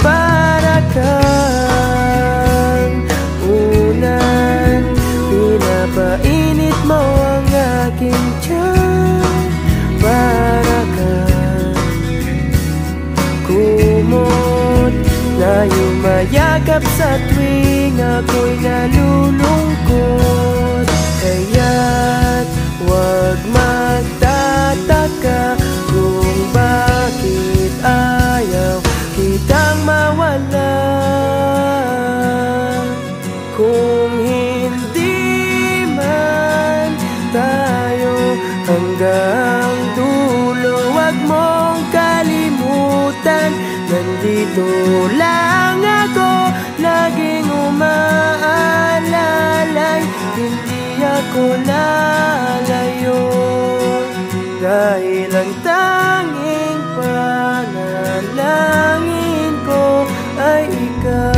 Para kang unay Sumayakap sa tuwing ako'y nalulungkot. Kaya't huwag magtataka kung bakit ayaw kitang mawala. Kung hindi man tayo hanggang dulo, huwag mong kalimutan, nandito lang ako, laging umaalalay. Hindi ako lalayo, dahil ang tanging panalangin ko ay ikaw.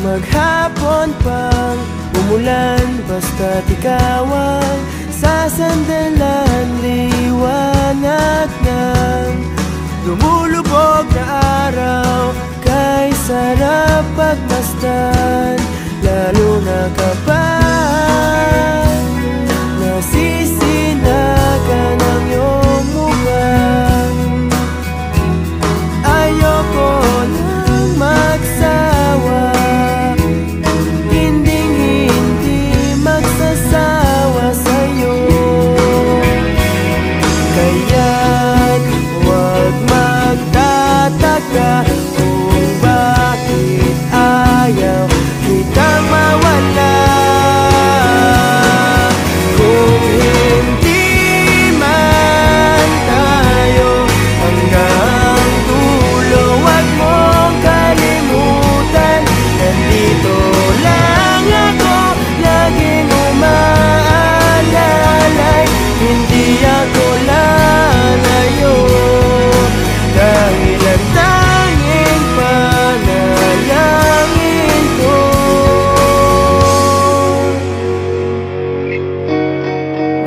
Maghapon pang umulan, basta't ikaw ang sasandalan. Liwanag ng lumulubog na araw, kay sarap pagmasdan, lalo na kapag nasisinagan ang iyong mukha. Ayoko nang magsawa, kung bakit ayaw kitang mawala. Kung hindi man tayo hanggang dulo, huwag mong kalimutan, nandito lang ako, laging umaalalay. Hindi ako lalayo, dahil ang tanging panalangin ko.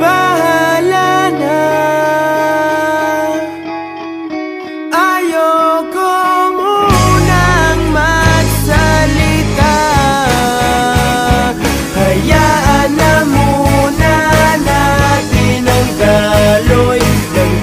Bahala na, ayoko munang magsalita. Hayaan na muna natin ang daloy ng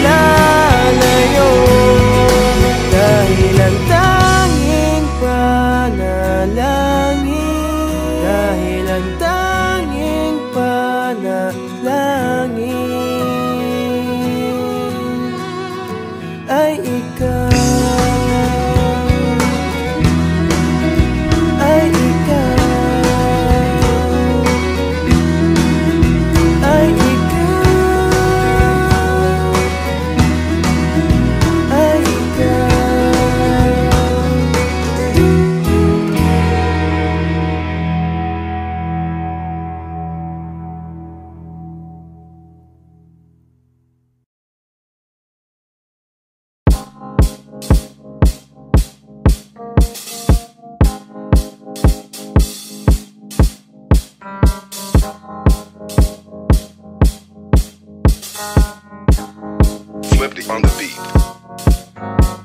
lalayo, dahil ang tanging panalangin, dahil ang tanging panalangin ay ikaw. On the beat.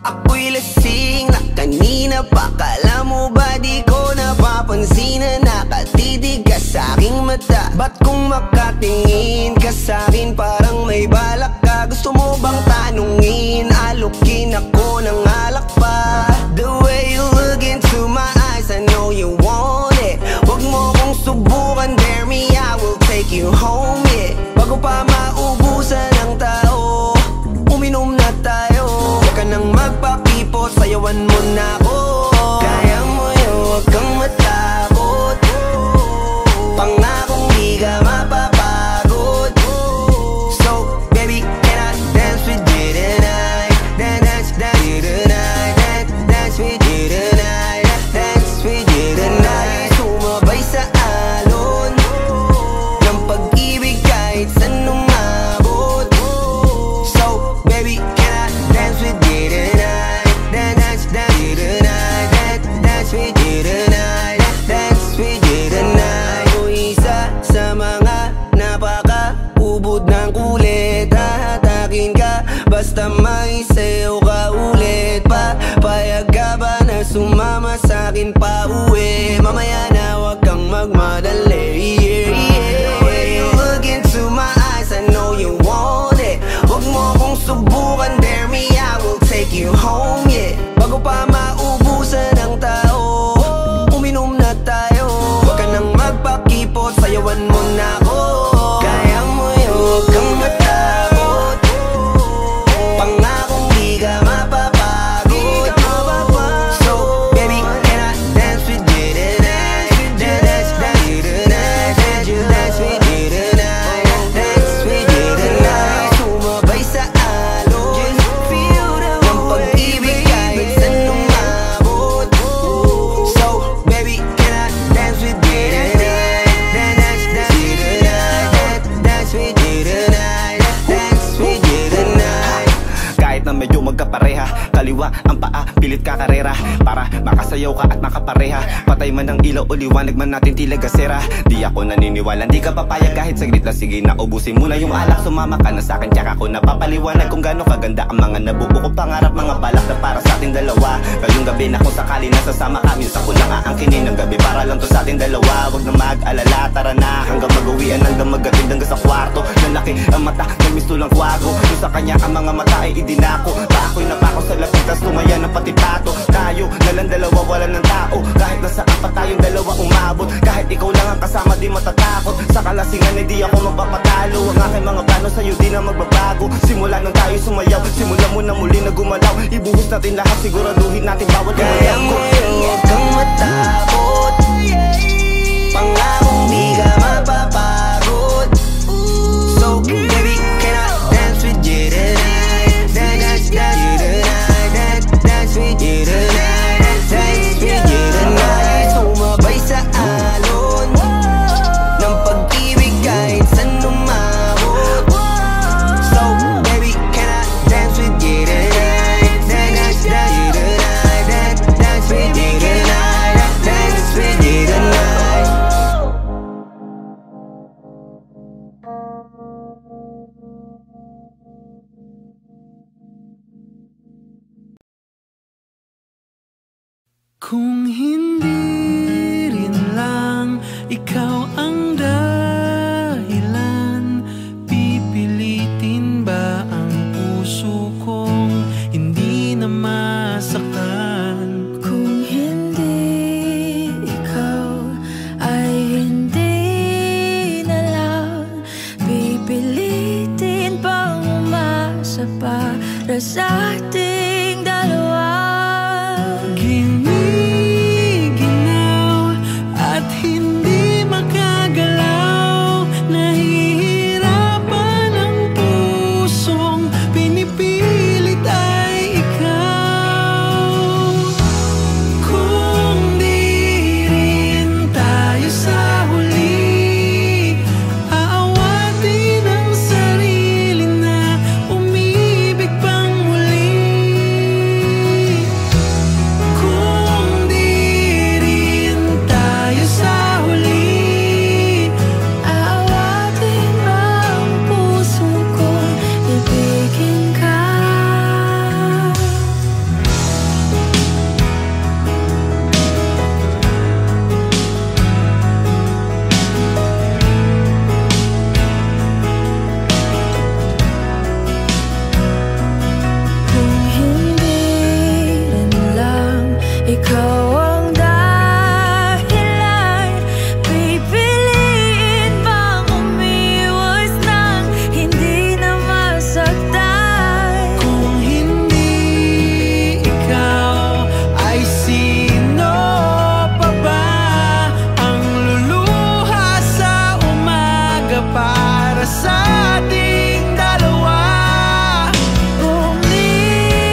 Ako'y lasing na kanina pa, kala mo ba di ko napapansin na nakatitig ka sa aking mata? Ba't kung Nung makatingin ka sa'kin parang may balak ka. Gusto mo bang tanungin? Alukin ako ng alak pa. The way you look into my eyes, I know you want it. Wag mo kong subukan, dare me, I will take you home, yeah. Bago pa maubusan ng tao, uminom na tayo. Huwag ka nang magpakipot, sayawan mo na ako. Kaya mo yun, huwag kang matakot. Pangakong di ka mapapagod. So, baby, can I dance with you tonight? Dance with you tonight. Dance with you tonight. Dance with you tonight. Sumabay sa alon ng pag-ibig kahit saan umabot. So, baby, can I dance with you tonight? Dance with you tonight. Dance with you tonight. Dance with you tonight. Sa mga napaka-ubod ng kulit, hahatakin ka basta may sayo ka ulit. Payag ka ba na sumama sa'kin pa uwi? Mamaya na wag kang magmadali, yeah, yeah. The way you look into my eyes, I know you want it. Wag mo kong subukan, dare me, I will take you home, yeah. Bago pa maubusan ng tao, uminom na tayo. Wag ka nang magpakipot, sayawan mo na ako. Kaya mo yun, huwag kang matakot. Pangakong di ka mapapagod. So, baby, can I dance with you tonight? Dance with you tonight. Dance with you tonight. Dance with you tonight. Sumabay sa alon ng pag-ibig kahit saan umabot. So, baby, can I dance with you tonight? Dance with you tonight. Dance with you tonight. Dance with you tonight. Kahit na medyo magkapareha, kaliwa ang paa, pilit ka karera para makasayaw ka at makapareha. Patay man ang ilaw o liwanag man natin tila gasera. Di ako naniniwala, di ka papayag kahit saglit na. Sige na, ubusin mo na yung alak. Sumama ka na sa'kin, tsaka ako napapaliwanag kung gaano kaganda ang mga nabubuo kong pangarap. Mga balak na para sa ating dalawa. Ngayong gabi na kung sakali nasasama kami, sa kulang aangkinin ng gabi para lang to sa ating dalawa. Wag na mag-alala, tara na hanggang mag-uwian, hanggang magatid hanggang sa kwarto. Lalaki ang mata, nagmisto lang kwago. Yung sa kanya ang mga mata ay idinako. Tako'y napako sa lapit, tas tumaya ng pati pato. Tayo nalang dalawa, wala ng tao. Kahit nasaan pa tayong dalawa umabot. Kahit ikaw lang ang kasama, di matatakot. Sa kalasingan ay di ako magpapatalo. Ang aking mga plano sa'yo di na magbabago. Simula nang tayo sumayaw, simula mo na muli na gumalaw. Ibuhos natin lahat, siguraduhin natin bawal Kaya mo yun, huwag kang matakot. Pangakong di ka mapapagod. So, baby, can I dance with you tonight? Dance with you tonight. Dance with you tonight. Dance with you tonight. Sumabay sa alon ng pag-ibig kahit saan umabot. So, baby, can I dance with you tonight? Dance with you tonight. Dance with you tonight. Dance with you tonight. Kung hindi rin lang ikaw ang dahilan, pipilitin ba ang puso kong hindi na masaktan? Kung hindi ikaw ay hindi na lang, pipilitin bang umasa para sa ating dalawa? Giniginaw at hindi makagalaw, nahihirapan ang pusong pinipilit ay ikaw. Kung di rin tayo sa huli, aawatin ang sarili na umibig pang muli. sa ating dalawa. Bumibitaw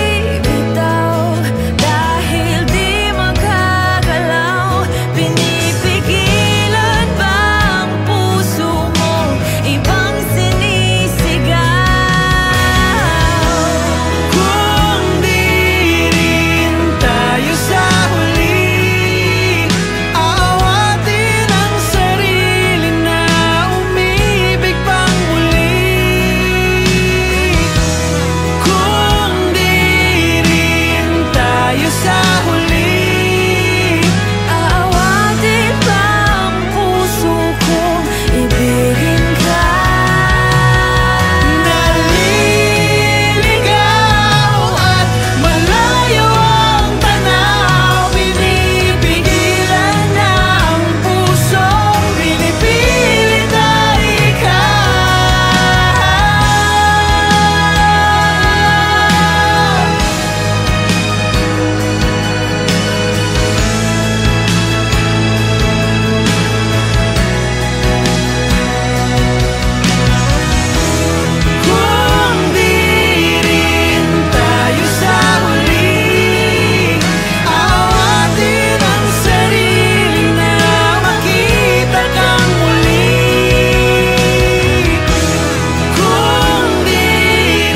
dahil di makagalaw. Pinipigilan ba ang puso mo? Ibang sinisigaw. Kung di rin tayo sa huli, aawatin ang sarili na umibig pang muli. Kung di rin tayo sa huli, Aawatin ba ang puso kong ibigin ka? naliligaw at malayo ang tanaw. Pinipigilan na ang pusong pinipilit na Kung di rin tayo sa huli, aawatin ang sarili na makita kang muli. Kung di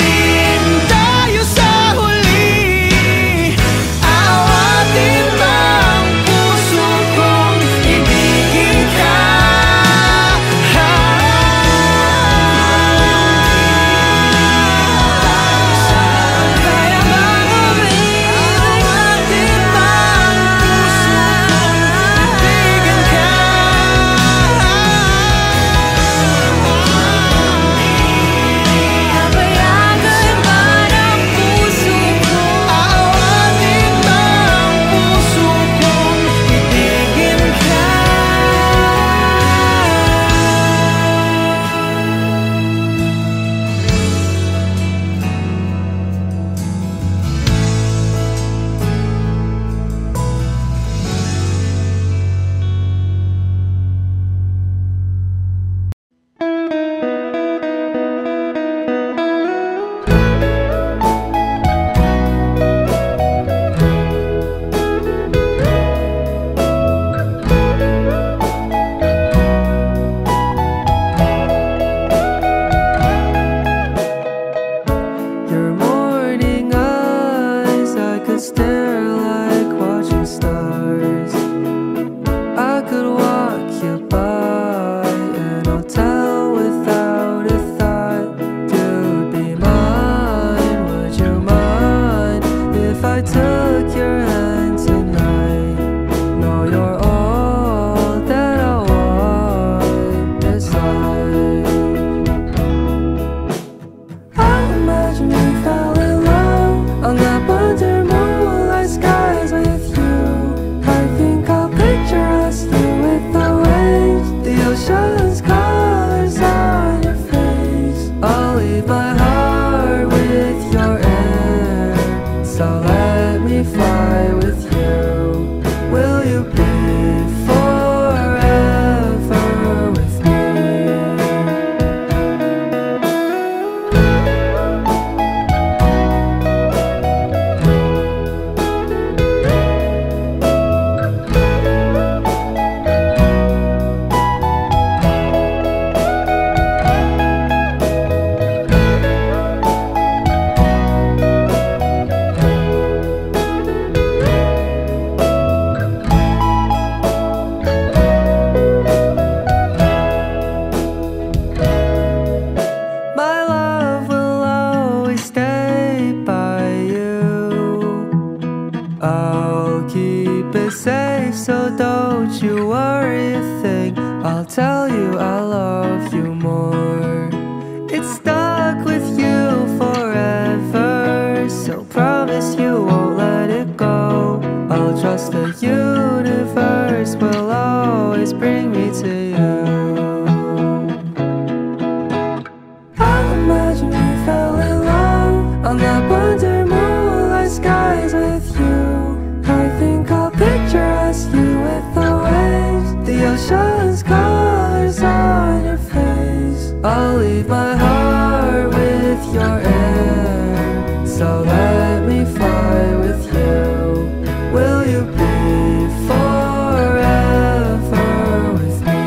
rin tayo sa huli, aawatin ba ang puso kong ibigin ka? Kaya bang Aawatin ba ang puso kong ibigin ka? Papayagan ba ng puso ko? Aawatin ba ang puso kong ibigin ka? Your morning eyes, I could stare like watching stars. I could walk you by an hotel without a thought. You'd be mine, would you mind if I took your hand tonight? No, you're all that I want this life. I imagine we fell in love on up under moonlight skies with you. I think I'll picture us here with the waves, the ocean's colors on your face. I'll leave my heart with your air, so let me fly with you. Will you be forever with me? My love will always stay by you. I'll keep it safe, so don't you worry a thing. I'll tell you I love you more. It's stuck with you forever, so promise you won't let it go. I'll trust the universe will always bring me to you. I imagine we fell in love on the under moonlight skies with you. I think I'll picture us, you with the waves, the ocean's colors on your I'll leave my heart with your air. So let me fly with you. Will you be forever with me?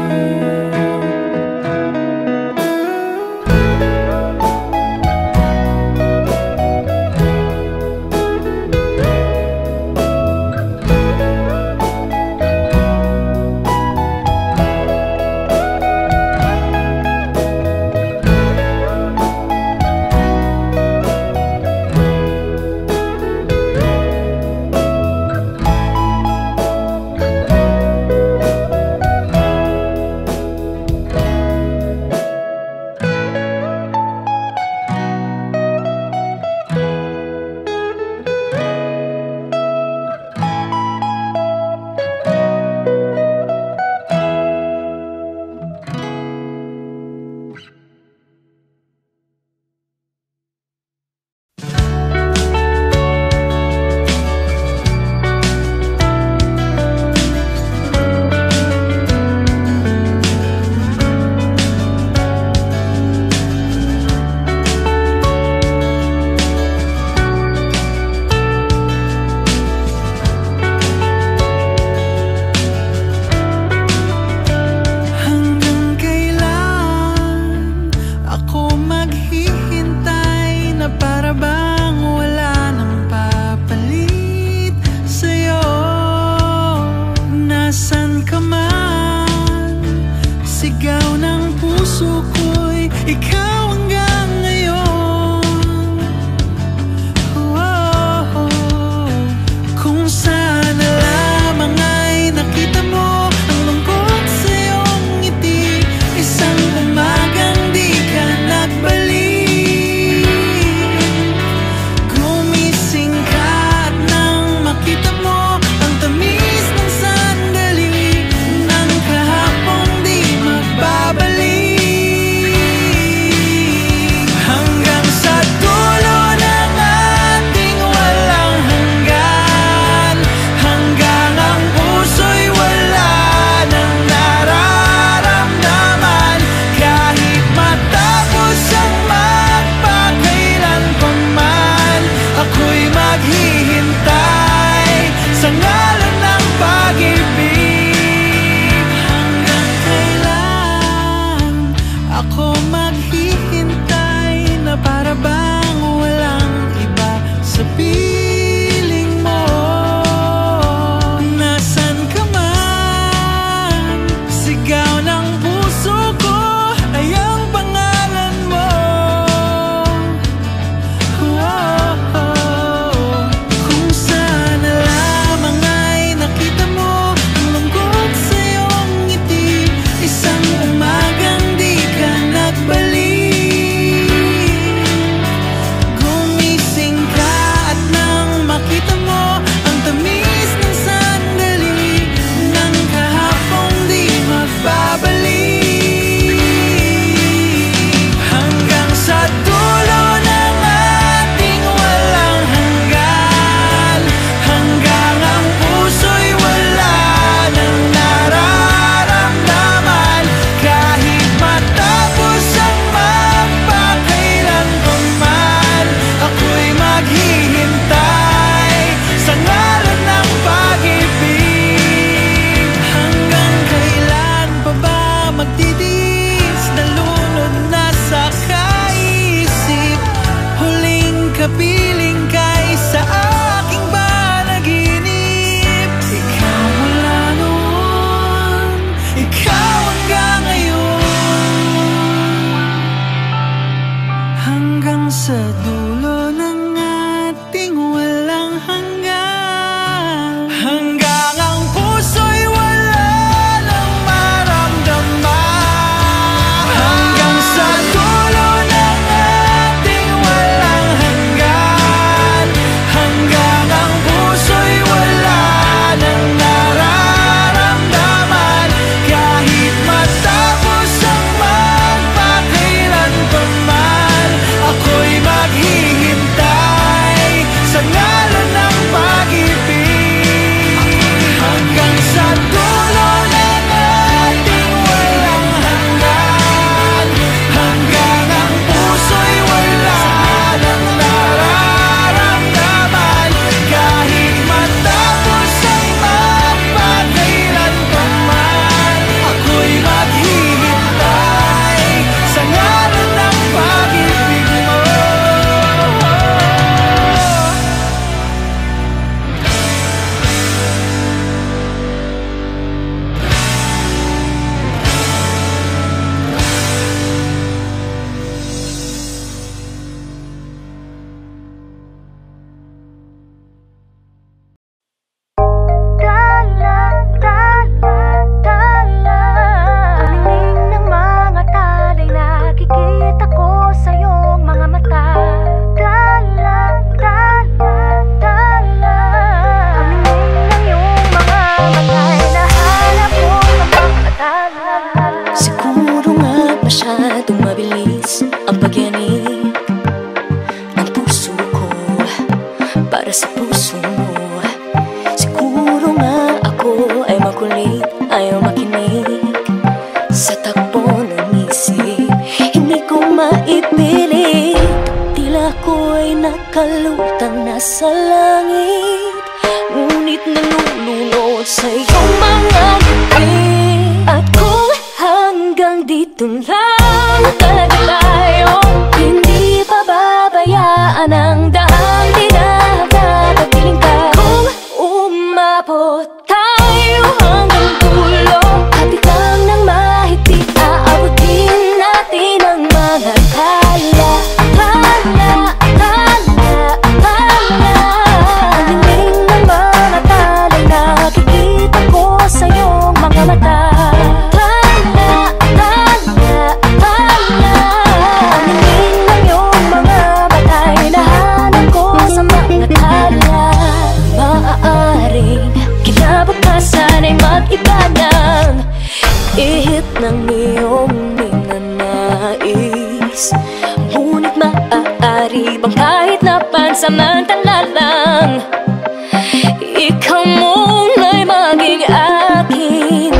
Isang umagang di ka nagbalik. nais ang pagyanig ng puso ko para sa puso mo. Siguro nga ako ay makulit, ayaw makinig sa takbo ng isip. Hindi ko maipilit, tila ko ay nakalutang nasa langit, ngunit nalulunod sa iyong mga ngiti. At kung hanggang dito lang talaga tayo, hindi pababayaan ang daang di nakakapiling ka. Kung umabot tayo hanggang dulo, hapit lang ng mahigpit, aabutin natin ang mga tala. Tala, tala, tala. Tingin ng mga tala'y nakikita ko sa iyong mga mata. Mag-iba ng ihip ng iyong ninanais, ngunit maaari bang kahit na pansamantala lang, ikaw muna'y maging akin.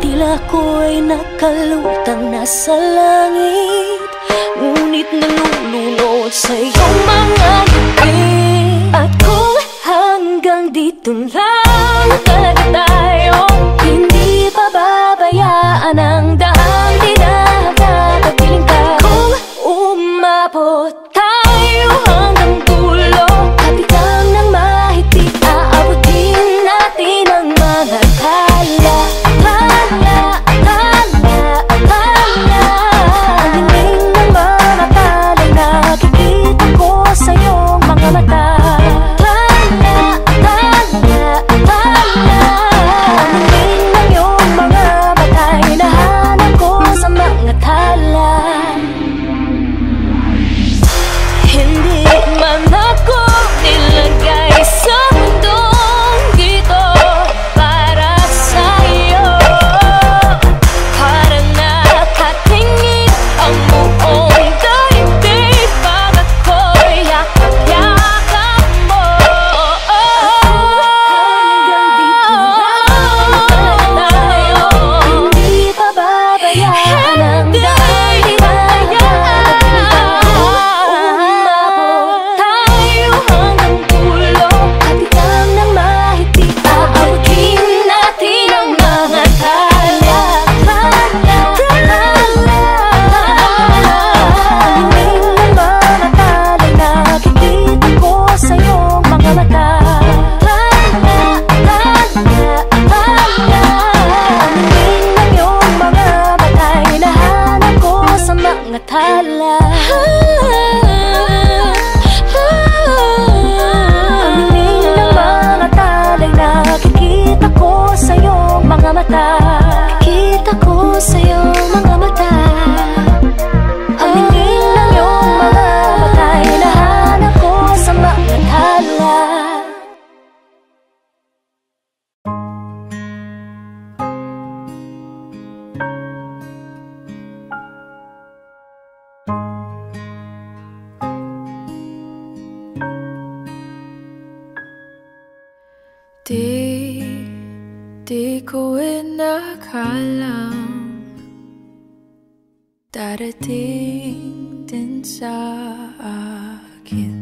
Tila ko'y nakalutang nasa langit, ngunit nalulunod sa iyong mga ngiti. At kung hanggang dito lang talaga tayo, hindi pababayaan ang daang di nakakapiling ka. Kung umabot tayo hanggang dulo, hapit lang ng mahigpit, aabutin natin ang mga tala. Tala, tala, tala. Ang hiling ng mga tala'y nakikita ko sa iyong mga mata. Kita ko sa iyong mga mata, ang hiling ng iyong mga mata'y nahanap ko sa mga tala. Di ko inakalang darating din sa akin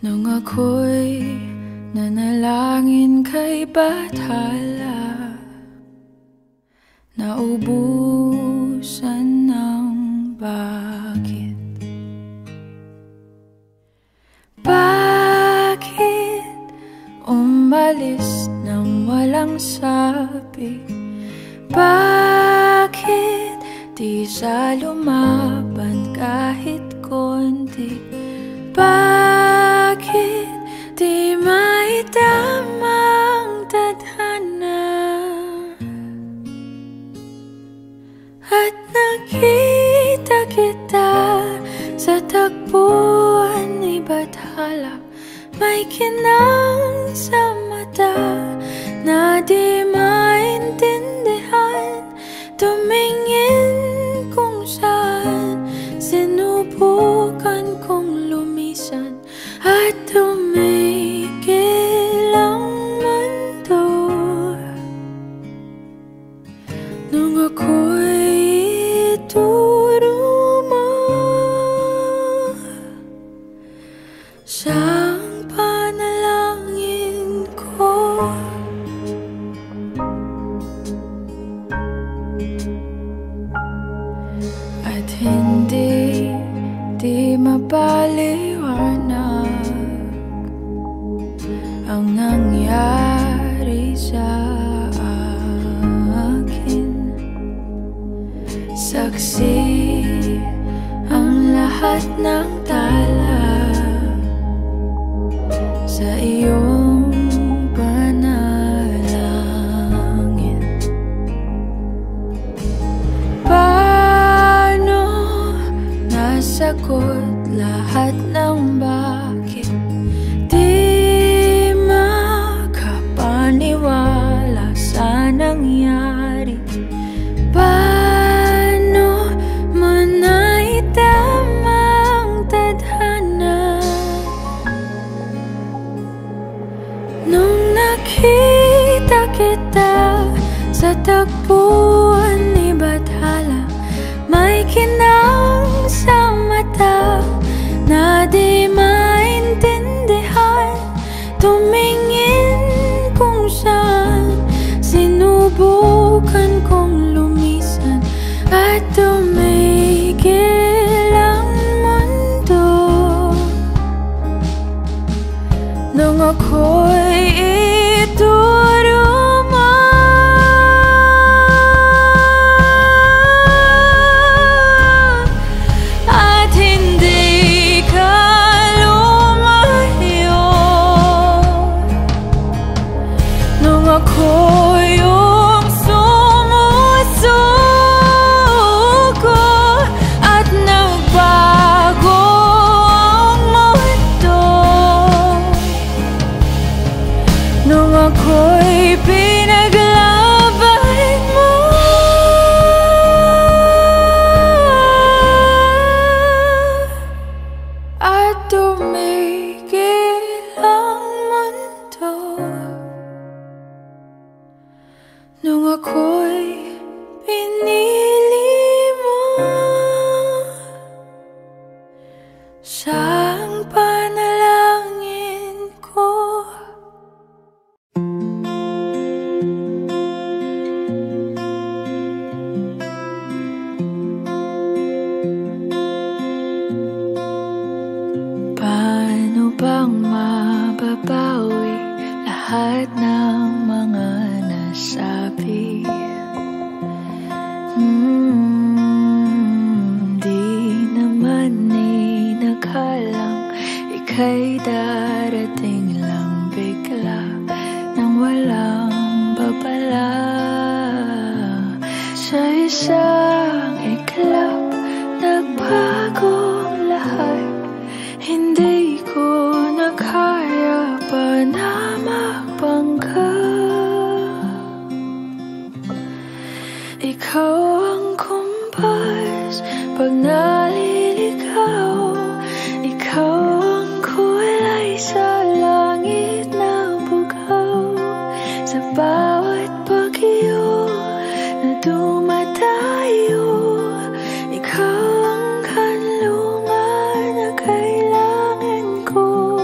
nung ako'y nanalangin kay Bathala, naubusan ng bakit. Umalis nang walang sabi? Bakit di sa lumaban kahit konti? Bakit di maitamang tadhana? At nakita kita sa tagpuan ni Bathala, may kinang sa mata na di maintindihan. Tumingin At hindi mapaliwanag ang nangyari sa akin. Saksi ang lahat ng tala sa iyong panalangin. Paano nasagot lahat ng bakit? Di makapaniwala sa nangyari. Paano mo naitamang tadhana nung nakita kita sa tagpuan ni Bathala? May kinang sa mata na di maintindihan. Tumingin kung saan sinubukan kong lumisan at tumigil ang mundo nung ako'y ituro mo. At hindi ka lumayo nung ako yung sumusuko at nagbago ang mundo nung ako'y pinaglaban mo. At tumigil ang mundo nung ako'y pinili mo. Siyang panalangin ko. Paano bang mababawi lahat ng mga nasabi? Di naman inakalang ika'y darating lang bigla nang walang babala. Sa isang iklap nagbago ang lahat. Hindi ko na kaya pa na magbangga. Ikaw ang kumpas pag naliligaw. Ikaw ang kulay sa langit na bugaw. Sa bawat bagyo na dumadayo, ikaw ang kanlungan na kailangan ko.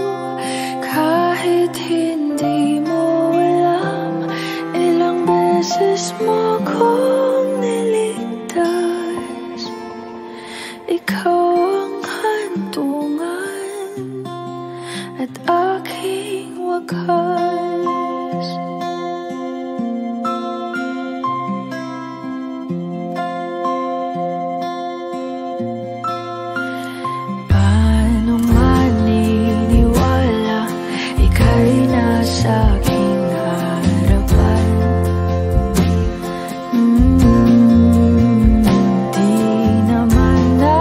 Kahit hindi mo alam, ilang beses mo kong niligtas. Ikaw ang hantungan at aking wakas. Paano maniniwala ika'y nasa aking harapan? Di naman na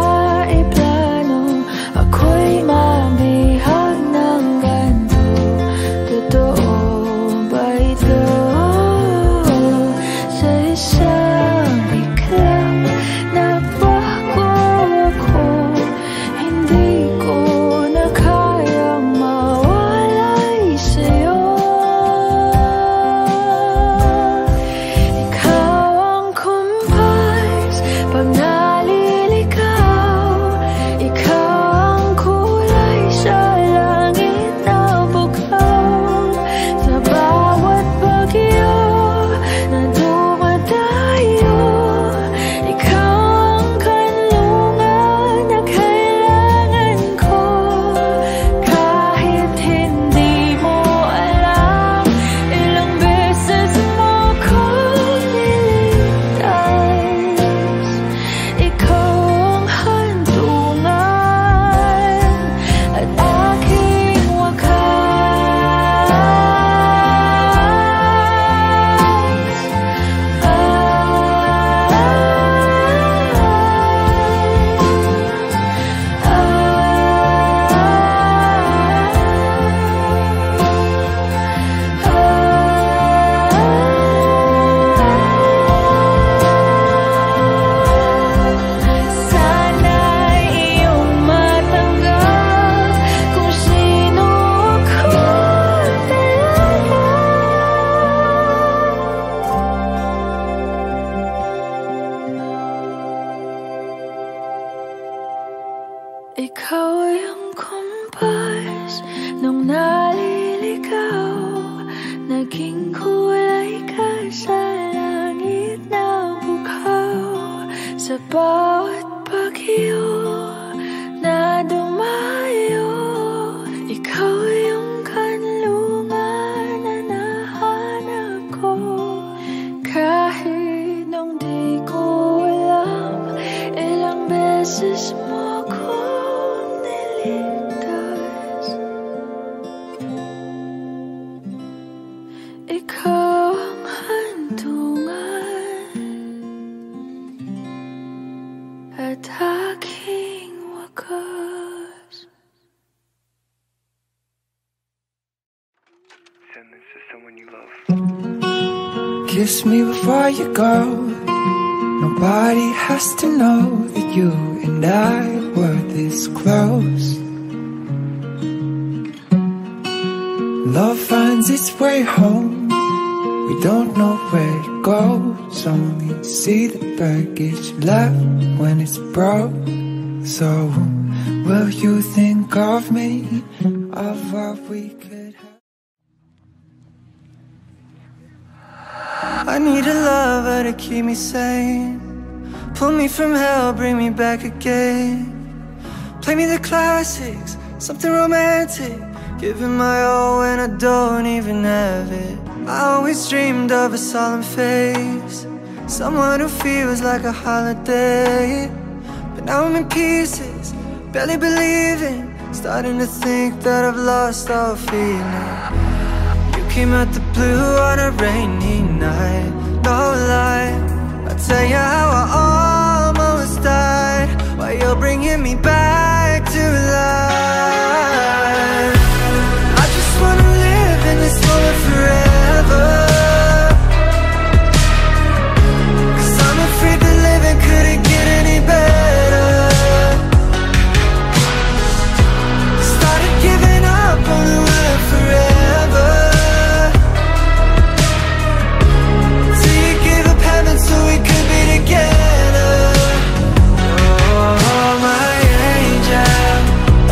Ikaw yung kompas nung naliligaw, naging kulay ka sa langit na bughaw. Sa bawat bagyo na dumayo, ikaw yung kanlungan na nahanap ko. Kahit nung di ko alam, ilang beses mo akong niligtas. Ikaw ang hantungan at aking wakas. Send this to someone you love. Kiss me before you go. Nobody has to know that you and I were this close. Love finds its way home. We don't know where it goes. Only see the baggage left when it's broke. So will you think of me, of what we could have? I need a lover to keep me sane. Pull me from hell, bring me back again. Play me the classics, something romantic. Giving my all when I don't even have it. I always dreamed of a solemn face, someone who feels like a holiday. But now I'm in pieces, barely believing, starting to think that I've lost all feeling. You came out the blue on a rainy night, no lie. I'll tell you how I almost died, while you're bringing me back to life. I just wanna live in this moment forever, 'cause I'm afraid that living couldn't get any better. Started giving up on the word forever, till you gave up heaven so we could be together. Oh, my angel,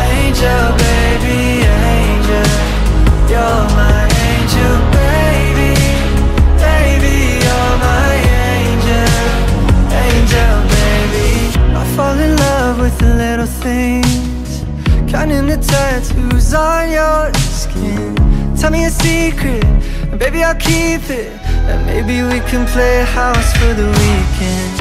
angel, baby, angel. You're my angel, baby, baby. You're my angel, angel, baby. I fall in love with the little things, counting the tattoos on your skin. Tell me a secret, and baby I'll keep it. And maybe we can play house for the weekend.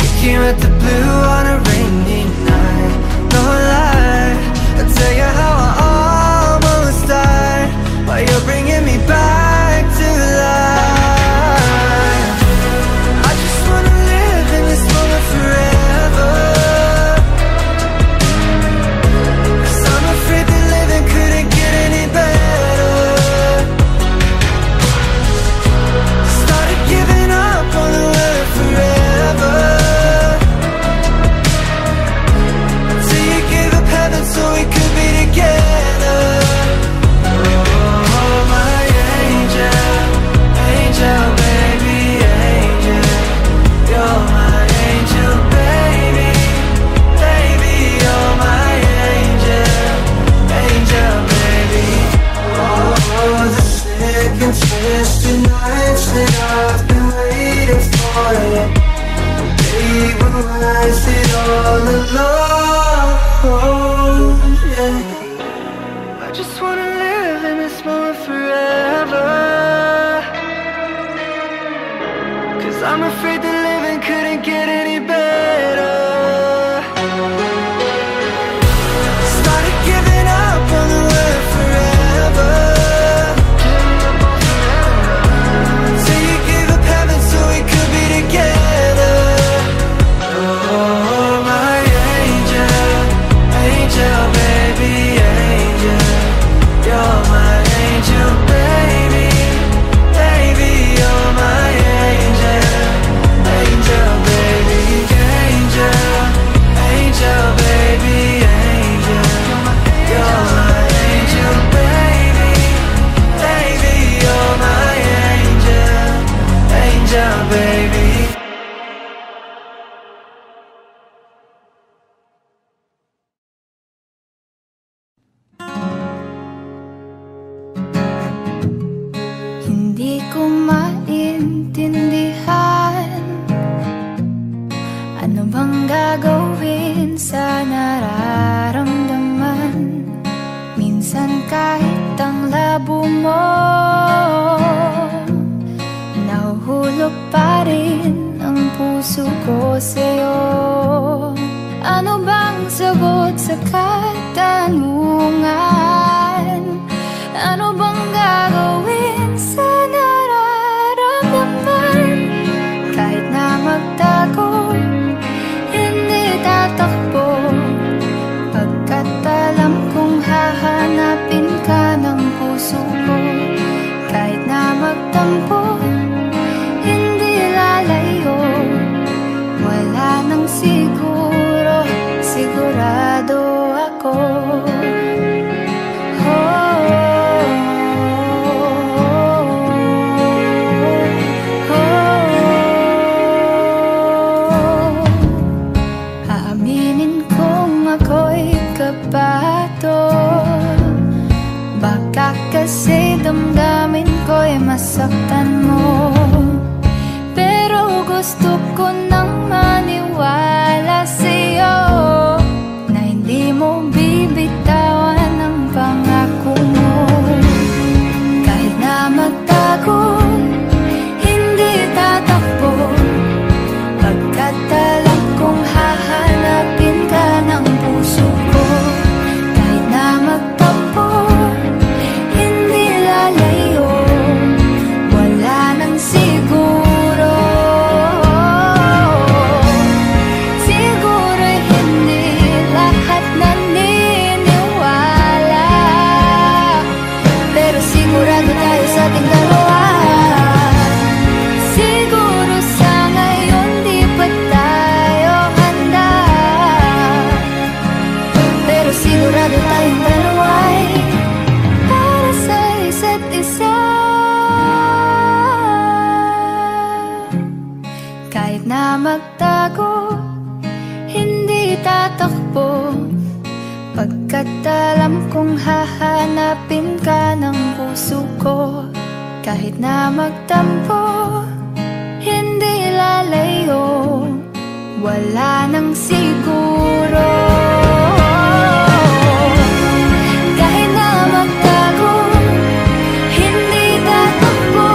You came at the blue on a rainy night, no lie. I'll tell you how I almost died, while you're bringing me back to life. I just wanna live in this moment forever, 'cause I'm afraid that living couldn't get any better. Started giving up on the word forever, till you gave up heaven so we could be together. Oh, my angel, angel, baby, angel. You're my angel, baby, baby. You're my angel, angel, baby. Oh, the second twisted nights that I've been waiting for you. They were wasted all alone, yeah. I just wanna live in this moment forever, 'cause I'm afraid that living couldn't get any better. Started giving up on the word forever, till you gave up heaven so we could be together. Oh, my angel, gagawin sa nararamdaman? Minsan kahit ang labo mo, nahuhulog pa rin ang puso ko sa'yo. Ano bang sagot sa katanungan? Ano bang gagawin sa nararamdaman? Kahit na magtago, hindi tatakbo, pagkat alam kong hahanapin ka ng puso ko. Kahit na magtampo, hindi lalayo, wala nang siguro, sigurado ako. Aaminin kong ako'y kabato, baka kasi damdamin ko'y masaktan mo. Pero gusto ko nang maniwala sa'yo na hindi mo bibitawan ang pangako mo. Kahit na magtago, hindi tatakbo, pagkat alam kong hahanapin ka ng puso ko. Kahit na magtampo, hindi lalayo, wala nang siguro. Siguro hindi lahat naniniwala, pero sigurado tayo sa ating dalawa. Siguro sa ngayon di pa tayo handa, pero sigurado tayong dalawa'y para sa isa't isa. Kahit na magtago, hindi tatakbo, pagkat alam kong hahanapin ka ng puso ko. Kahit na magtampo, hindi lalayo, wala nang siguro. Kahit na magtago, hindi tatakbo,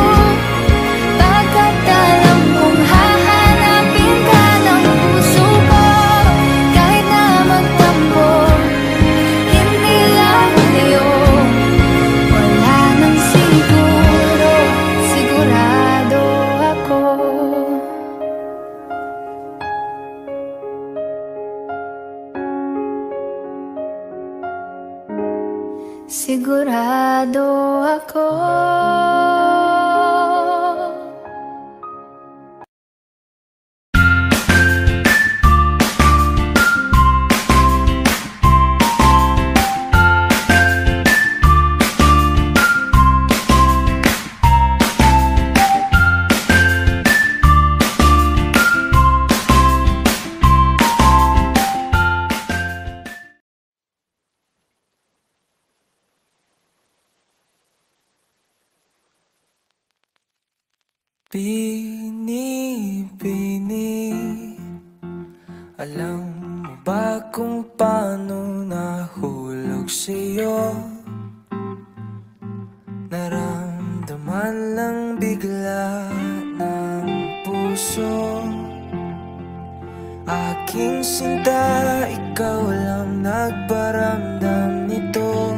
pagkat alam kong hahanapin ka ng puso ko. Kahit na magtampo, hindi lalayo, wala nang siguro, sigurado ako. Sigurado ako. Bini-bini, alam mo ba kung paano nahulog sa'yo? Naramdaman lang bigla ng puso. Aking sinta, ikaw lang nagparamdam nito.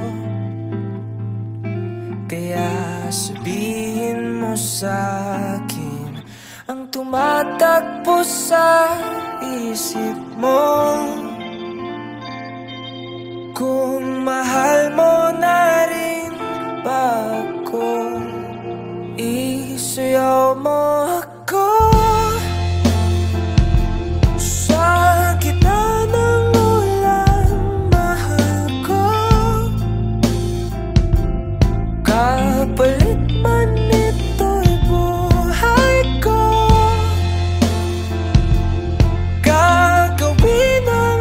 Kaya sabihin mo sa'kin ang tumatakbo sa isip mo. Kung mahal mo na rin ba ako, isayaw mo ako sa gitna ng ulan, mahal ko. Kapalit man ito'y buhay ko, gagawin ang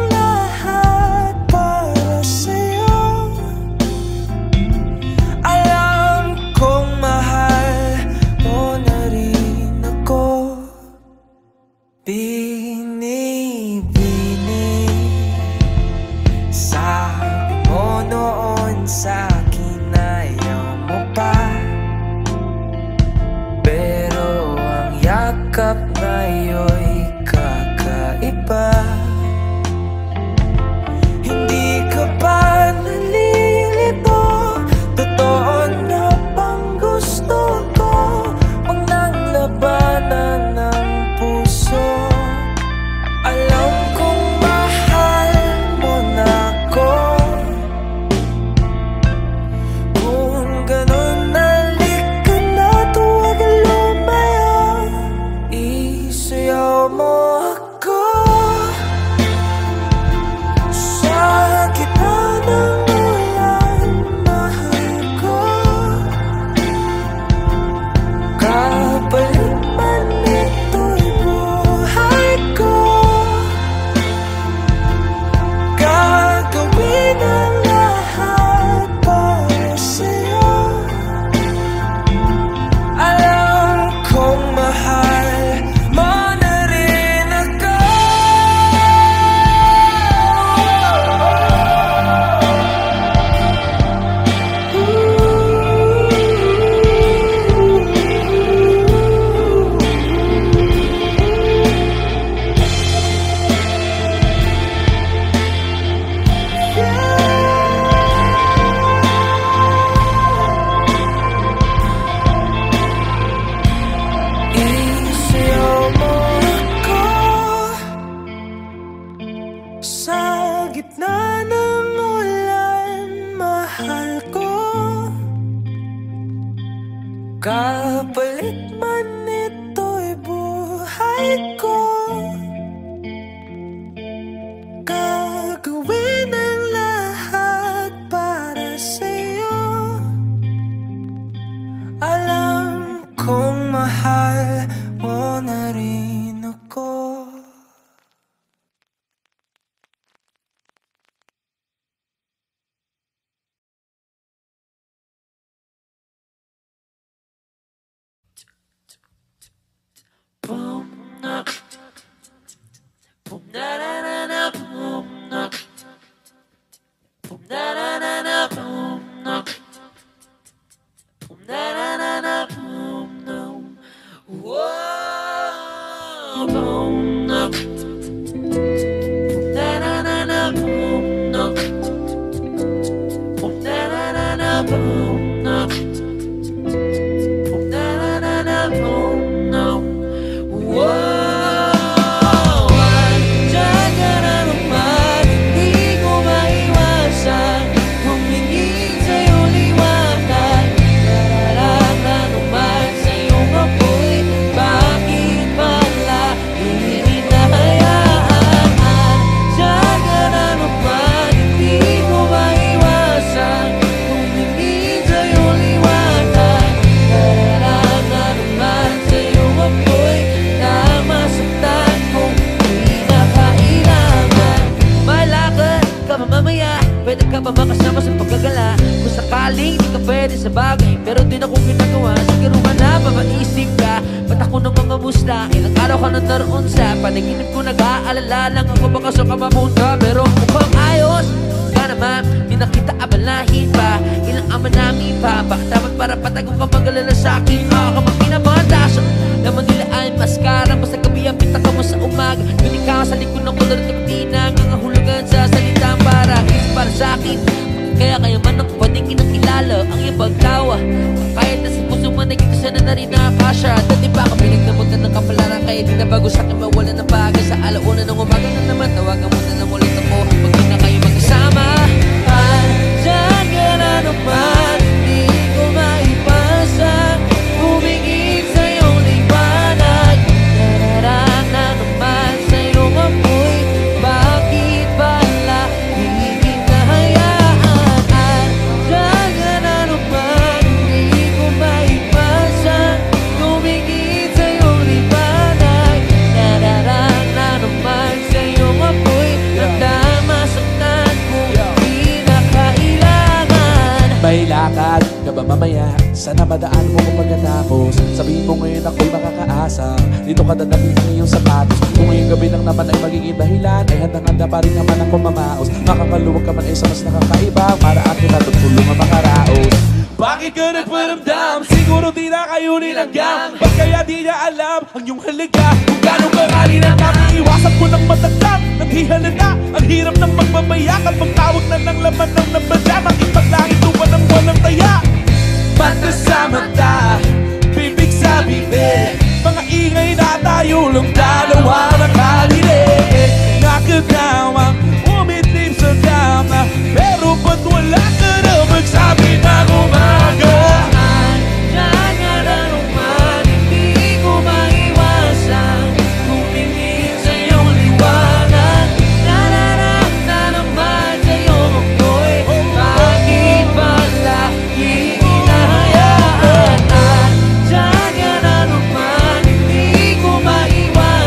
Sa gitna ng ulan, mahal ko, kapalit man ito'y buhay ko, gagawin ang lahat para sa'yo. Alam kong mahal mo na rin ako. Boom, knock. Boom, da da da da, boom, knock. Boom, da da da da, boom, knock. Boom, da da da da, boom, no. Whoa, boom, knock. Boom, da da da da, boom, knock. Boom, da da da da, boom, knock. Boom, da da da da, boom, no. Wow, andyan ka na naman, di ko maiwasan humingin sa'yo liwanag. Nararana naman sa'yong apoy, bakit pala hindi nahayaan? Andyan ka na naman, di ko maiwasan humingin sa'yo liwanag. Nararana naman sa'yong apoy, masaktan kung di na kailangan. Malakad ka pa mamaya, pwede ka pa makasama sa paggagala. Kung sakaling di ka pwede sa bagay, pero di na kong ginagawa. Siguro ka na, mapaisip ka, ba't ako ng mga musta? Ilang araw ka na naroon sa panaginip ko, nag-aalala lang ako baka sa kamapunta. Pero mukhang ayos ka naman, di na kita abalahin pa. Ilang ama namin pa, baka dapat para patagong ka mag-alala sa'kin. Kapag pinabatasan, naman nila ay maskara. Basta gabi ang pitaka mo sa umaga, yun ikaw sa likod ng kulor at tinang ang hulugan sa salitang para is para sa'kin. Kaya man ang pwedeng kinakilala ang iyong pagtawa. Kahit na sa puso man nagkita siya na rin nakakasya. Dati pa ka pinagdamutan ng kapalaran, kaya di na bago sa'kin mawala ng bagay. Sa alauna ng umaga na naman, tawagan mo na lang ulit ako pag di na kayo magkasama. Andyan ka na naman, di ko maipasan humingin sa'yong liwanag. Nararana naman sa'yong apoy, bakit pala hindi nahayaan? Andyan ka na naman, di ko maipasan humingin sa'yong liwanag. Nararana naman sa'yong apoy, nagdamasaktan kung di na kailangan. May lakad ka ba mamaya? Sana madaan mo kung pagkatapos. Sabihin mo ngayon ako'y makakaasa, dito ka dadalhin ng iyong sapatos. Kung ngayong gabi lang naman ay magiging dahilan, ay handang-handa pa rin naman ako mamaos. Makakaluwag ka man ay sa mas nakakaiba, para akin na tutulungan makaraos. Bakit ka nagparamdam? Siguro di na kayo nilanggam. Ba't kaya di niya alam ang iyong halaga? Kung gano'ng karali na nakiiwasan ko ng matagdam, naghihalata, ang hirap ng magbabayak. Ang pagtawag na ng laman ng nabadya, makipaglangit upan ng walang taya. Mata sa mata, bibig sa bibig, mga ingay na tayo lang dalawa nakalilig. Nakatawang umitlip sa dama, pero ba't wala ka na magsabi ng umaga? Andyan ka na naman, hindi ko maiwasan humingin sa'yong liwanag. Nararana naman sa'yong apoy, bakit pala hindi nahayaan? Andyan ka na naman, hindi ko maiwasan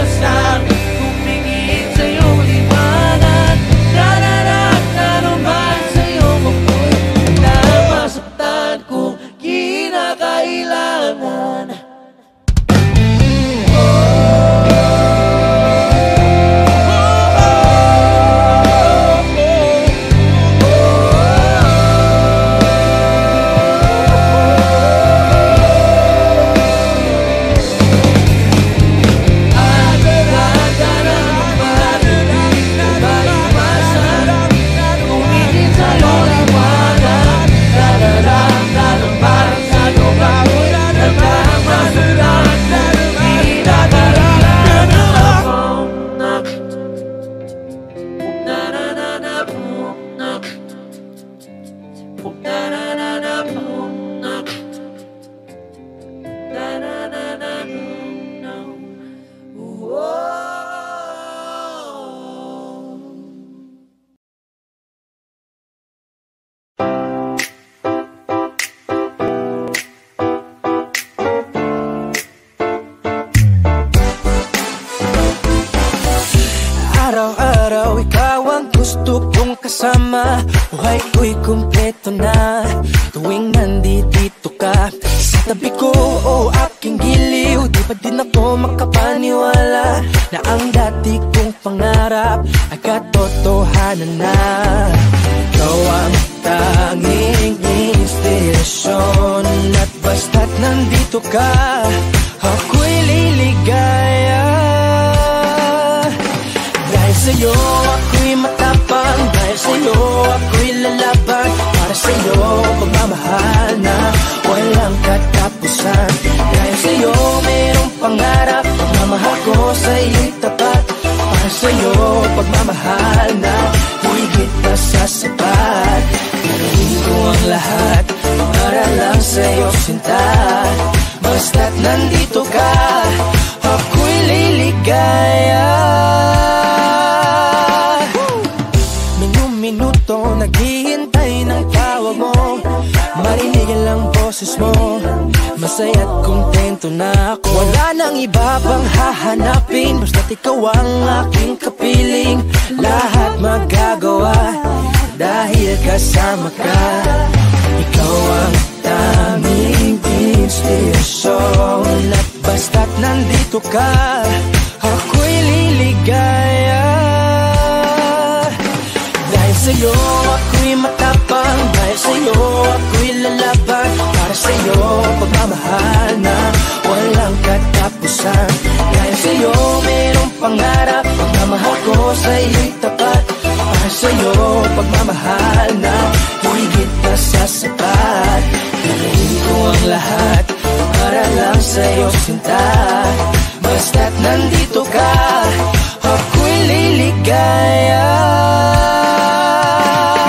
gusto kong kasama. Buhay ko'y kumpleto na tuwing nandito ka sa tabi ko o aking giliw. Di ba din ako makapaniwala na ang dati kong pangarap ay katotohanan na. Ikaw ang tanging inspirasyon at basta't nandito ka, ako'y liligaya. Dahil sa'yo ako'y matapang, dahil sa'yo ako'y lalaban. Para sa'yo pagmamahal na walang katapusan. Dahil sa'yo mayroong pangarap, pagmamahal ko sa'yo'y tapat. Para sa'yo pagmamahal na higit pa sa sapat. Gagawin ko ang lahat para lang sa'yo sinta. Basta't nandito ka, ako'y liligaya. Minuto naghihintay ng tawag mo, marinig lang boses mo. Masaya't kontento na ako. Wala nang iba pang hahanapin, basta't ikaw ang aking kapiling. Lahat magagawa dahil kasama ka. Ikaw ang tanging inspirasyon at basta't nandito ka, ako'y liligaya. Dahil sa'yo ako'y matapang, dahil sa'yo ako'y lalaban. Para sa'yo pagmamahal na walang katapusan. Dahil sa'yo mayroong pangarap, pagmamahal ko sa'yo'y tapat. Para sa'yo pagmamahal na higit pa sa sapat. Gagawin ko ang lahat para lang sa'yo sinta. Basta't nandito ka, ako'y liligaya.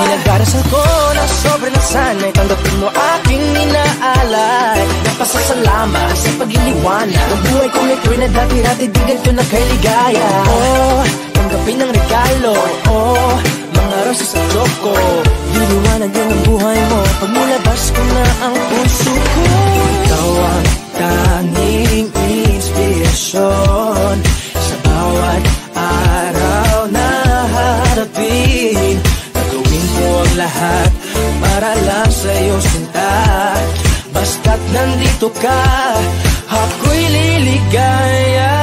Pinagdarasal ko na sobrang nasanay, tanggapin mo aking inaalay. Napasasalamat sa pag-iniwanag ng buhay kong ito'y na dati-dati di ganito na kay ligaya. Oh, tanggapin ang regalo, oh, mga rosas sa choco. Liliwanag yun ang buhay mo pag nilabas ko na ang puso ko. Ikaw ang tanging inspirasyon sa bawat araw na harapin. Gagawin ko ang lahat para lang sa'yo sinta. Basta't nandito ka, ako'y liligaya.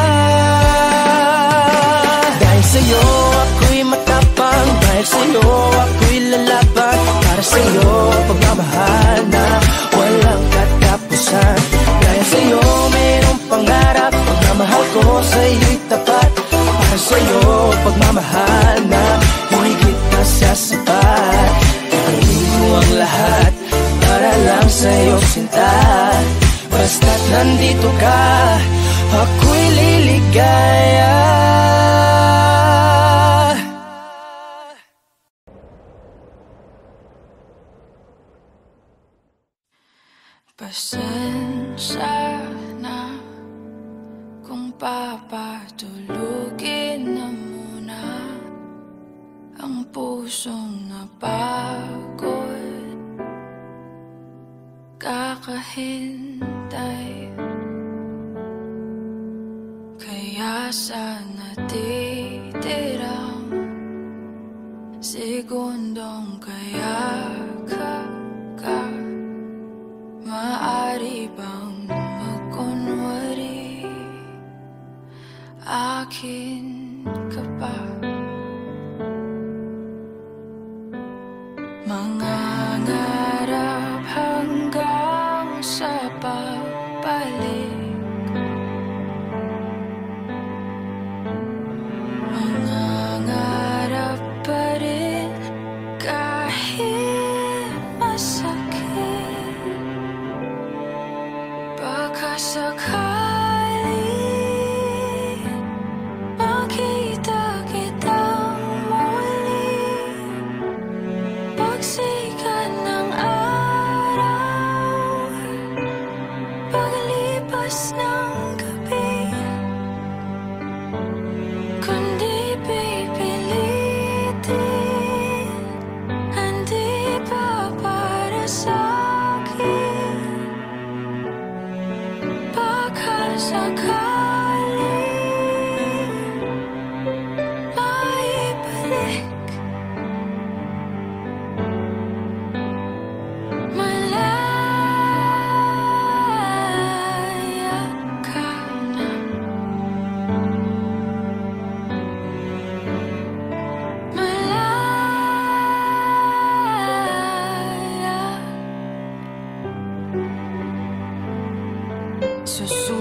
Dahil sa'yo ako'y matapang, dahil sa'yo ako'y lalaban. Para sa'yo pagmamahal na walang katapusan. Dahil sa'yo mayroong pangarap, pagmamahal ko sa'yo'y tapat. Para sa'yo pagmamahal na higit pa sa sapat. Gagawin ko ang lahat para lang sa'yo sinta. Basta't nandito ka, ako'y liligaya. Pasensya na kung papatulugin na muna ang pusong napagod, kakahintay. Kaya sa natitirang segundong kaya ka maaari bang magkunwari akin ka pa? Mangangarap hanggang sa pagbalik, mangangarap pa rin kahit masakit. Baka sakali makita kitang muli, pagsikat ng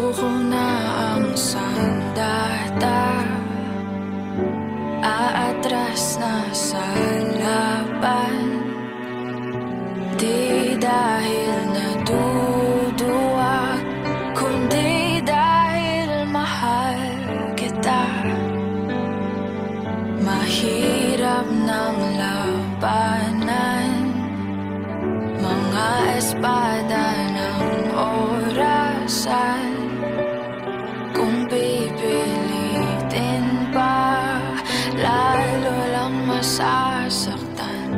Susuko na ang sandata, aatras na sa laban. Di dahil naduduwag, kundi dahil mahal kita. Mahirap ng labanan, mga espada ng orasan. Kung pipilitin pa, lalo lang masasaktan.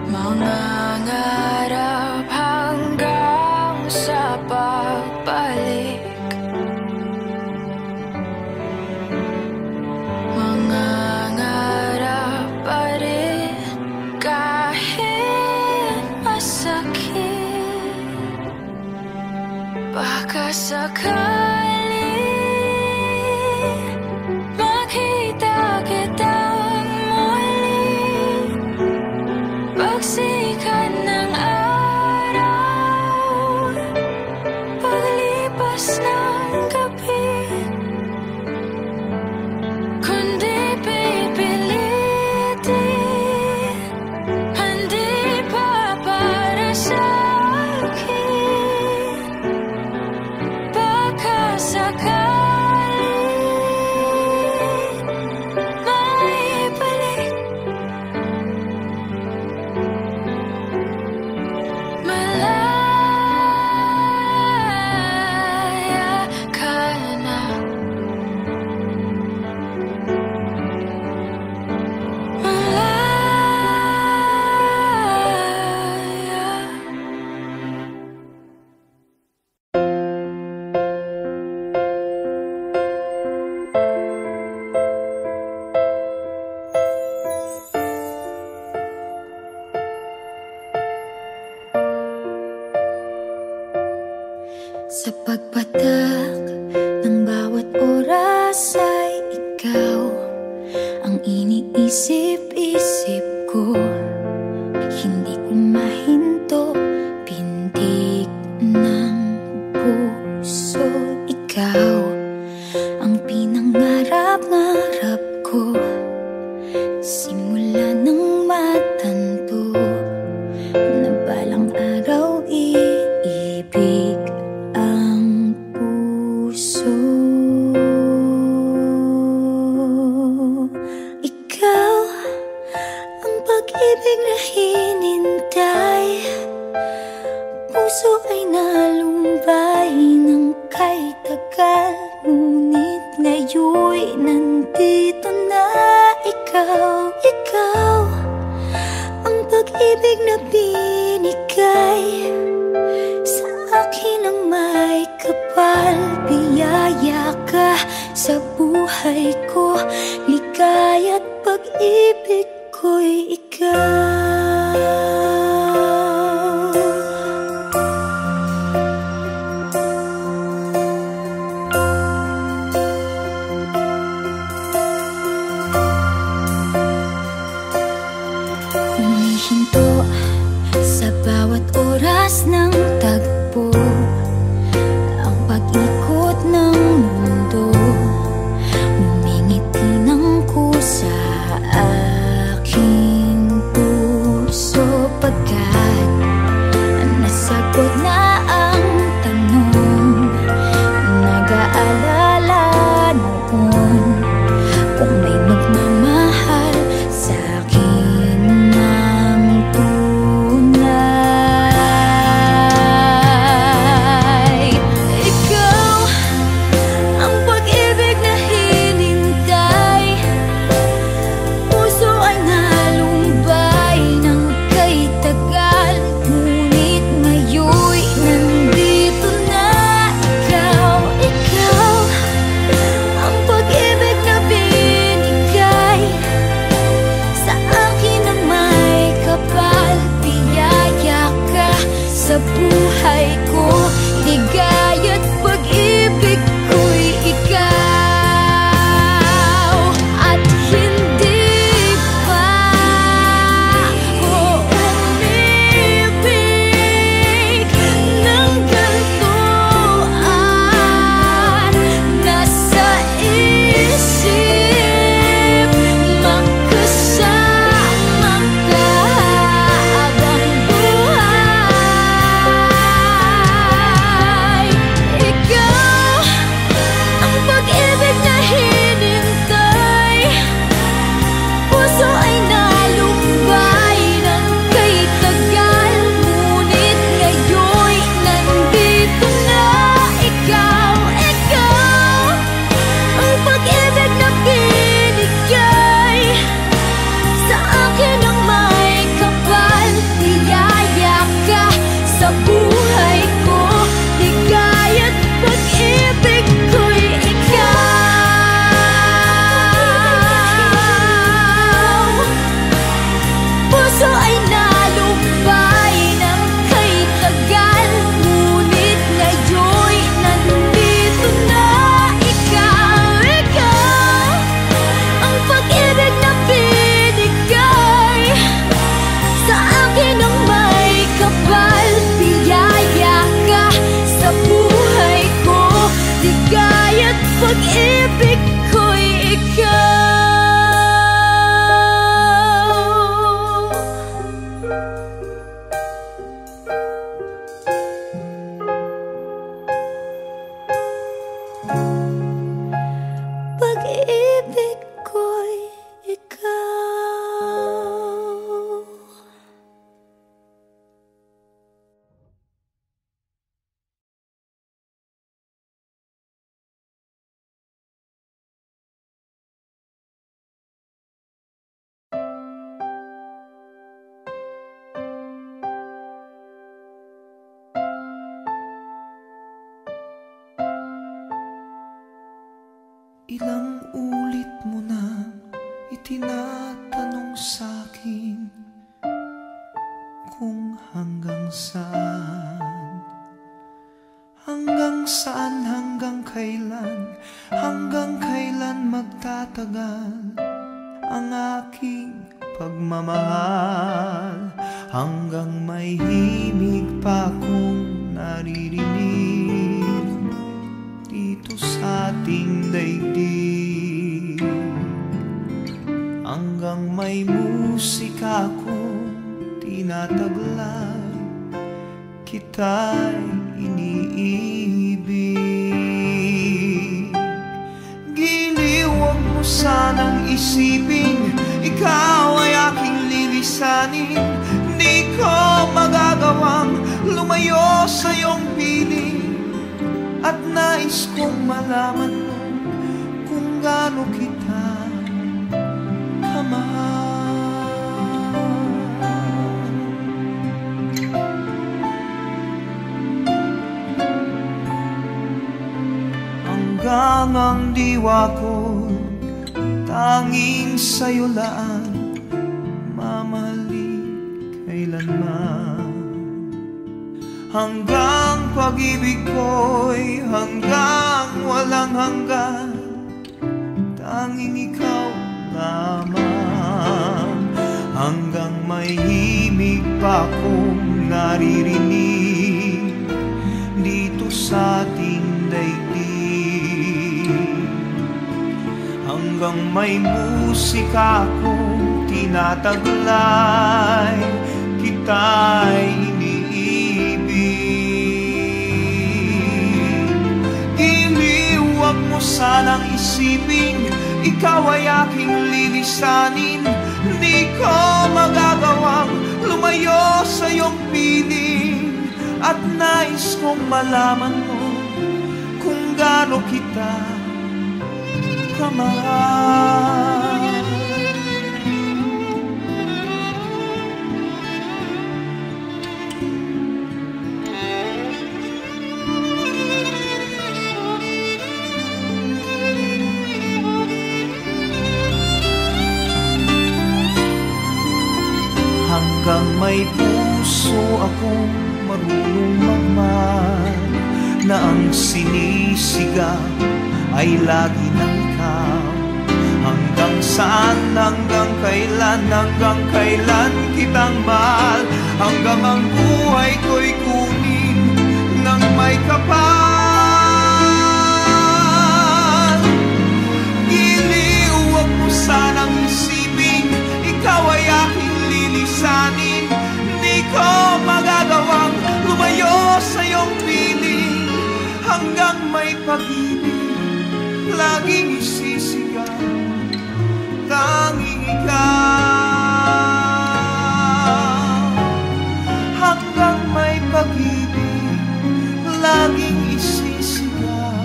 Mangangarap hanggang sa pagbalik, mangangarap pa rin kahit masakit. Baka sakali makita kitang muli, pagsikat ng araw, paglipas ng gabi. Kundi pipilitin, hindi pa para sa akin. Baka sakali maibalik, malaya ka na. Sa pagpatak ng bawat oras ay ikaw ang iniisip-isip ko. Hindi ko mahinto, pintig ng puso. Ikaw ang pinangarap-ngarap ko, simula ng matanto na balang araw iibig ang puso. Ikaw ang pag-ibig na hinintay, puso ay nalumbay ng kay tagal. Ngunit ngayon'y nandito na ikaw. Ikaw ang pag-ibig na binigay sa akin ang may kapal. Biyaya ka sa buhay ko, ligaya't pag-ibig ko'y ikaw. Humihinto sa bawat oras ng tagpo, ang pag-ikot ng mundo, ngumingiti ng kusa aking puso. Ilang ulit mo na itinatanong sa'kin kung hanggang saan, hanggang kailan magtatagal ang aking pagmamahal, hanggang may himig pa akong naririnig dito sa ating daigdig, hanggang may musika akong tinataglay, kita'y iniibig. Giliw, huwag mo sanang isipin ikaw ay aking lilisanin. Di ko magagawang lumayo sa iyong piling, at nais kong malaman mo kung gaano kita kamahal. Hanggang ang diwa ko tanging sa'yo laan, mamahalin kailanman. Hanggang pag-ibig ko'y hanggang walang hanggan, tanging ikaw lamang. Hanggang may himig pa akong naririnig dito sa ating daigdig, hanggang may musika akong tinataglay, kita'y iniibig. Giliw, huwag mo sanang isipin ikaw ay aking lilisanin. Di ko magagawang lumayo sa iyong piling, at nais kong malaman mo kung gaano kita kamahal. Hanggang may puso akong marunong magmahal, na ang sinisigaw ay lagi ng ikaw. Hanggang saan, hanggang kailan kitang mahal, hanggang ang buhay ko'y kunin ng may kapal. Giliw, huwag mo sanang isipin ikaw ay aking lilisanin. Di ko magagawang lumayo sa iyong piling, hanggang may pag-ibig laging isisigaw, tanging ikaw. Hanggang may pag-ibig laging isisigaw,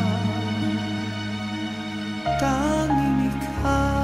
tanging ikaw.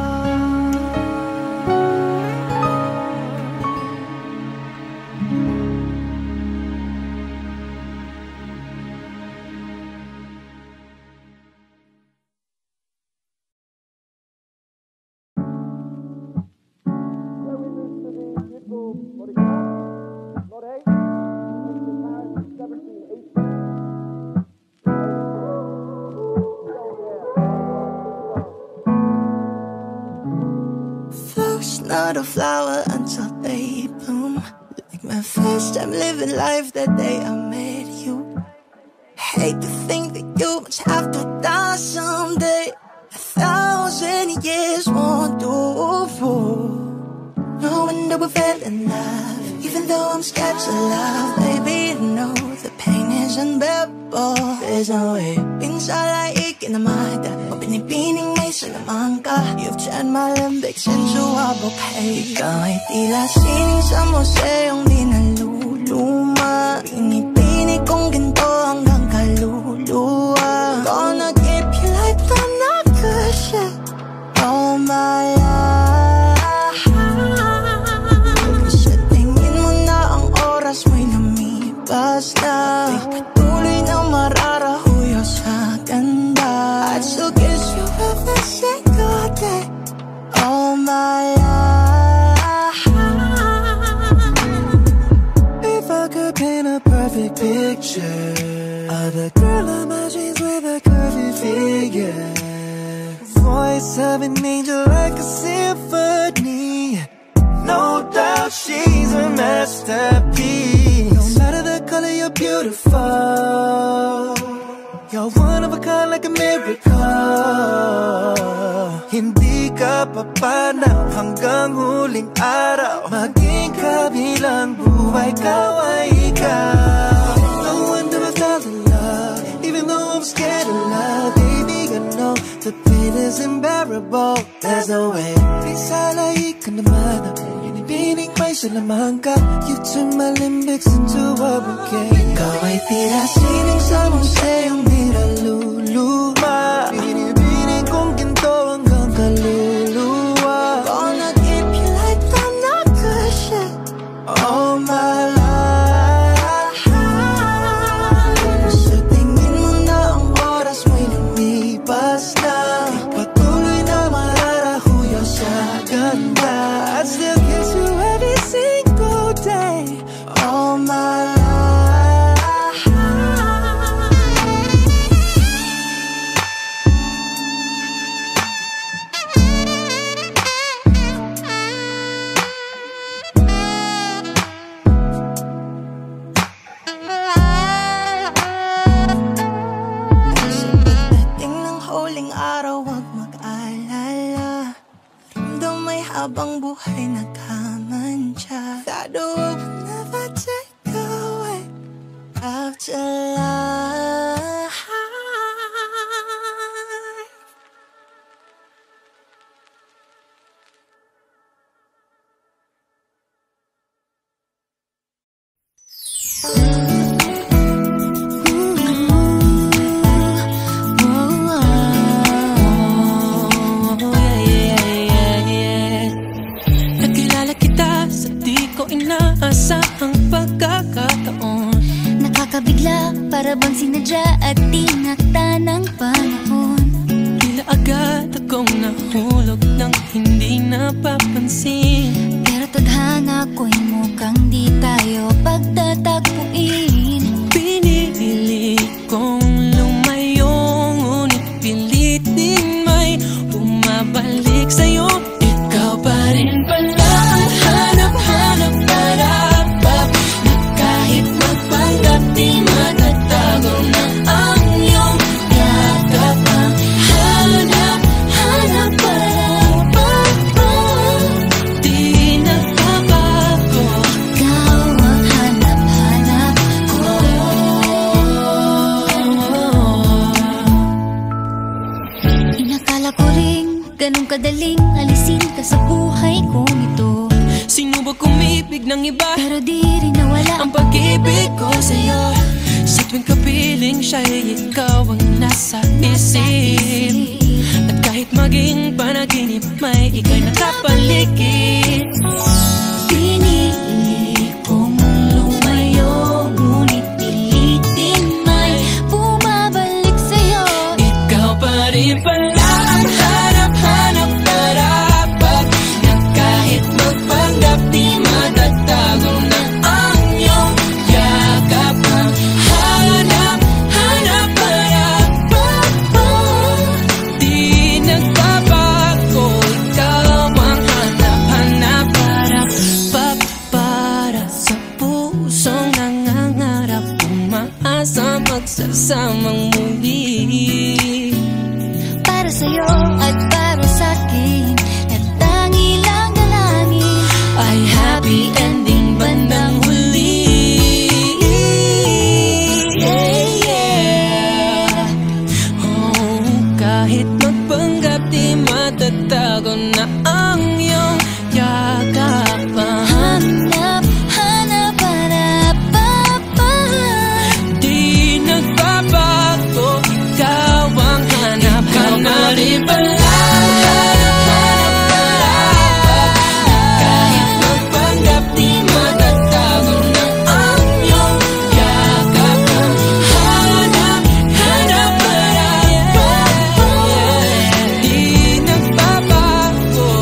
Not a flower until they bloom. Like my first time living life that day I met you. Hate to think that you must have to die someday. 1,000 years won't do. No wonder we fell in love, even though I'm scared to love. Baby, you know the pain is unbearable. There's no way inside I ikinamada o pinipining may salaman ka. You've turned my limbics into a bouquet. Ikaw ay tila sining sa museyong di naluluma. Pinipini kong ginto hanggang kaluluwa. Gonna keep you like the nakasya all my life. Sa tingin mo na ang oras mo'y lumipas na. Patuloy na mararahuyo sa ganda. I'd still kiss you every voice of an angel like a symphony. No doubt she's a masterpiece. No matter the color, you're beautiful. You're one of a kind like a miracle. Hindi ka papanaw hanggang huling araw. Maging kabilang buhay, ikaw ay ikaw. No wonder I fell in love, even though I'm scared of love. Baby, I know the pain is unbearable. There's no way. Di sana ikaw naman ang binibining may salamang ka. You turn my limbics into a bouquet. Ikaw ay tila sining sa museyong di naluluma. Binibining kong ginto hanggang kaluluwa. Gonna keep you like I'm not good shit all my life. Sa tingin mo na ang oras mo'y lumipas na. Patuloy na mararahuyo sa ganda. I'd still kiss you every single day all my life. Habang buhay nagkamantya, that the world will never take away after life. Inaasahang pagkakataon, nakakabigla para bang sinadya at tinakta ng panahon. Tila agad akong nahulog nang hindi napapansin. Pero tadhana ko'y mukhang di tayo pagtatagpuin. Pinili kong lumayo, ngunit pilit din may bumabalik sa'yo. Ikaw pa rin pala ang hanap-hanap para na kahit magpanggap di matatago na ang iyong yakap. Ang hanap-hanap para di nagbabago. Ikaw ang hanap-hanap ko. Inakala ko rin ganun kadaling alisin ka sa buhay kong ito. Sinubok umibig ng iba, pero di rin nawala ang pag-ibig ko sa'yo. Sa tuwing kapiling siya'y ikaw ang nasa isip. At kahit maging panaginip, may ika'y nakapaligid. Pinili kong lumayo, ngunit pilitin may bumabalik sa'yo. Ikaw pa rin pala ang hanap-hanap para na kahit magpanggap di matatago na ang iyong yakap. Ang hanap-hanap para di nagbabago. Ikaw ang hanap-hanap para sa pusong nangangarap, umaasa magsasamang muli. Para sa'yo at para sa'kin, at tangi lang dalangin ay happy ending bandang huli. Oh, kahit magpanggap di matatago na ang iyong yakap. Hanap-hanap para Di nagbabago, ikaw ang hanap-hanap. Ikaw pa rin pala kahit magpanggap di matatago na ang iyong yakap. Hanap-hanap para di nagbabago.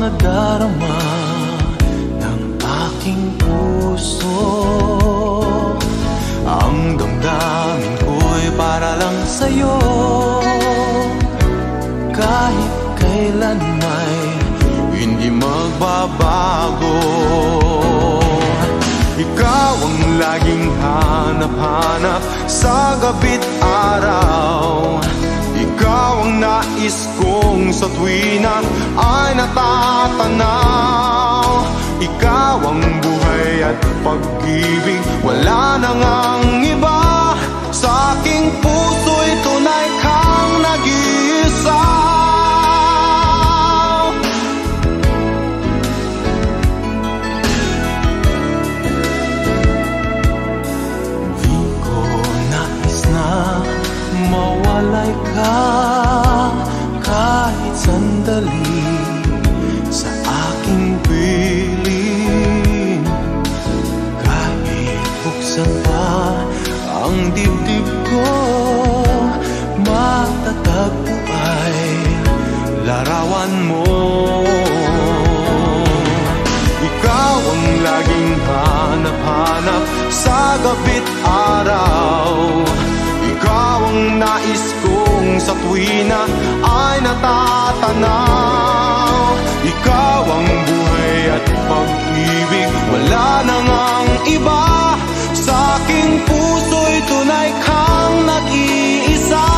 nadarama ng aking puso. Ang damdamin ko'y para lang sa'yo. Kahit kailan may hindi magbabago. Ikaw ang laging hanap-hanap sa gabi't araw. Ikaw ang nais kong sa tuwina ay natatanaw. Ikaw ang buhay at pag-ibig, wala nang ang iba. Sa aking puso'y tunay kang nag-iisa. Di ko nais na mawalay ka kahit sandali sa aking piling. Kahit buksan pa ang dibdib ko, matatagpo ay larawan mo. Ikaw ang laging hanap-hanap sa gabi't araw. Ikaw ang nais kong sa tuwina ay natatanaw. Ikaw ang buhay at pag-ibig, wala nang ang iba. Sa aking puso'y tunay kang nag-iisa.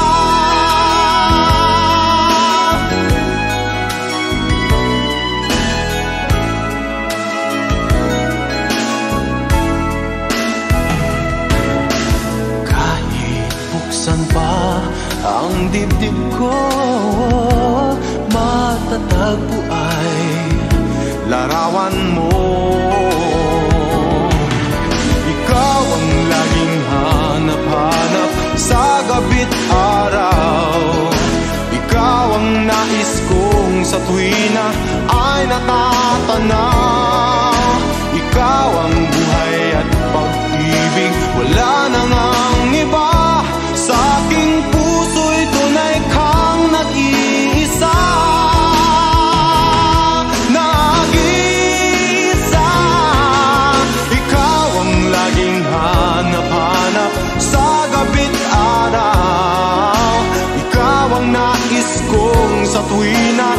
Kahit buksan pa ang dibdib ko, matatagpo ay larawan mo. Ikaw ang laging hanap-hanap sa gabi't araw. Ikaw ang nais kong sa tuwina ay natatanaw. Ikaw ang buhay at pag-ibig, wala nang ang iba. Sa aking puso'y tunay kang nag-iisa. Nag-iisa. Ikaw ang laging hanap-hanap sa gabi't araw. Ikaw ang nais kong sa tuwina